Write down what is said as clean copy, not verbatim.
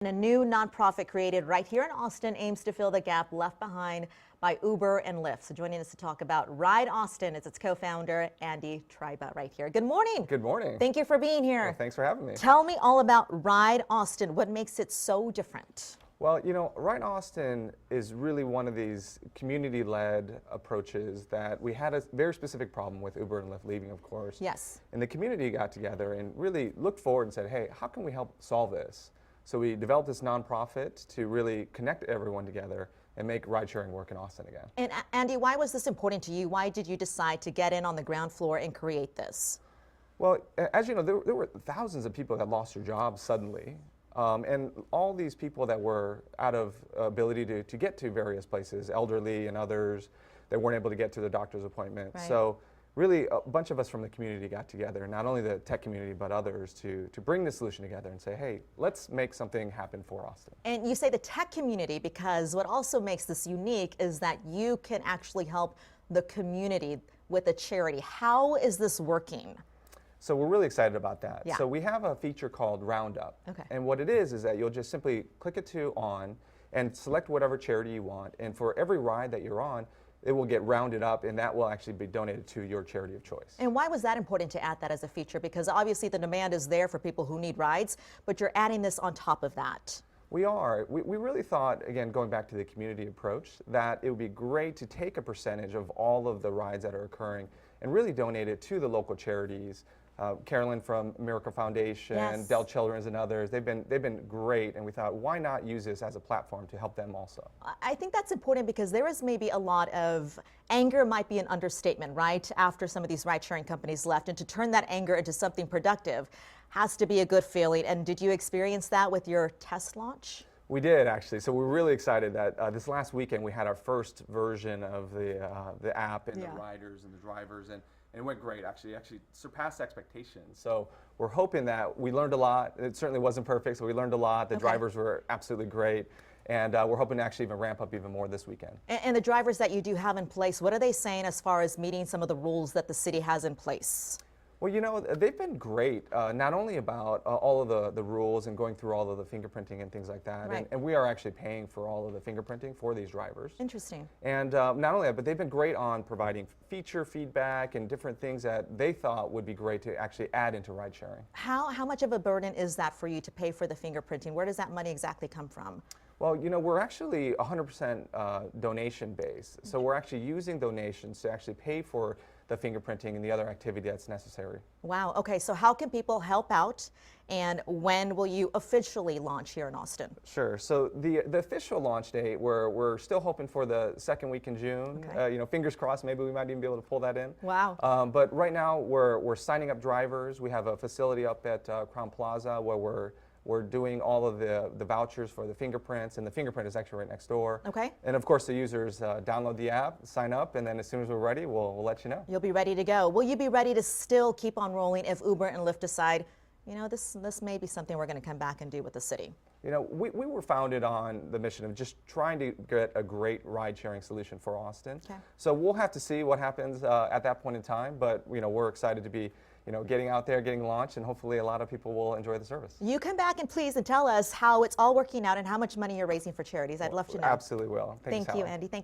And a new nonprofit created right here in Austin aims to fill the gap left behind by Uber and Lyft. So joining us to talk about RideAustin is its co-founder, Andy Triba, right here. Good morning. Good morning. Thank you for being here. Well, thanks for having me. Tell me all about RideAustin. What makes it so different? Well, RideAustin is really one of these community-led approaches that we had a very specific problem with Uber and Lyft leaving, of course. Yes. And the community got together and really looked forward and said, hey, how can we help solve this? So we developed this nonprofit to really connect everyone together and make ride-sharing work in Austin again. And Andy, why was this important to you? Why did you decide to get in on the ground floor and create this? Well, as you know, there were thousands of people that lost their jobs suddenly. And all these people that were out of ability to get to various places, elderly and others that weren't able to get to their doctor's appointment. Right. So really a bunch of us from the community got together, not only the tech community, but others to bring the solution together and say, hey, let's make something happen for Austin. And you say the tech community because what also makes this unique is that you can actually help the community with a charity. How is this working? So we're really excited about that. Yeah. So we have a feature called Roundup. Okay. And what it is that you'll just simply click it to on and select whatever charity you want. And for every ride that you're on, it will get rounded up and that will actually be donated to your charity of choice. And why was that important to add that as a feature? Because obviously the demand is there for people who need rides, but you're adding this on top of that. We are. We really thought, again, going back to the community approach, that it would be great to take a percentage of all of the rides that are occurring and really donate it to the local charities. Carolyn from Miracle Foundation, Yes. Dell Children's and others, they've been great, and we thought, why not use this as a platform to help them also? I think that's important because there is maybe a lot of anger, might be an understatement, right? After some of these ride-sharing companies left, and to turn that anger into something productive has to be a good feeling. And did you experience that with your test launch? We did, actually. So we're really excited that this last weekend we had our first version of the app and Yeah. the riders and the drivers, and it went great, actually. It actually surpassed expectations. So we're hoping that we learned a lot. It certainly wasn't perfect, so we learned a lot. The Okay. drivers were absolutely great. And we're hoping to actually even ramp up even more this weekend. And the drivers that you do have in place, what are they saying as far as meeting some of the rules that the city has in place? Well, they've been great, not only about all of the rules and going through all of the fingerprinting and things like that, Right. and we are actually paying for all of the fingerprinting for these drivers. Interesting. And not only that, but they've been great on providing feature feedback and different things that they thought would be great to actually add into ride sharing. How much of a burden is that for you to pay for the fingerprinting? Where does that money exactly come from? Well, we're actually 100% donation based, so we're actually using donations to actually pay for the fingerprinting and the other activity that's necessary. Wow. Okay. So how can people help out, and when will you officially launch here in Austin? Sure. So the official launch date, we're still hoping for the second week in June. Okay. Fingers crossed. Maybe we might even be able to pull that in. Wow. But right now we're signing up drivers. We have a facility up at Crown Plaza where we're doing all of the vouchers for the fingerprints, and the fingerprint is actually right next door. Okay. And of course, the users download the app, sign up, and then as soon as we're ready, we'll let you know. You'll be ready to go. Will you be ready to still keep on rolling if Uber and Lyft decide, this may be something we're going to come back and do with the city? We were founded on the mission of just trying to get a great ride-sharing solution for Austin. Okay. So we'll have to see what happens at that point in time, but we're excited to be getting out there, getting launched, and hopefully a lot of people will enjoy the service. You come back and please and tell us how it's all working out and how much money you're raising for charities. I'd love to know. Absolutely will. Thanks, Thank you, Sally. Andy. Thank you.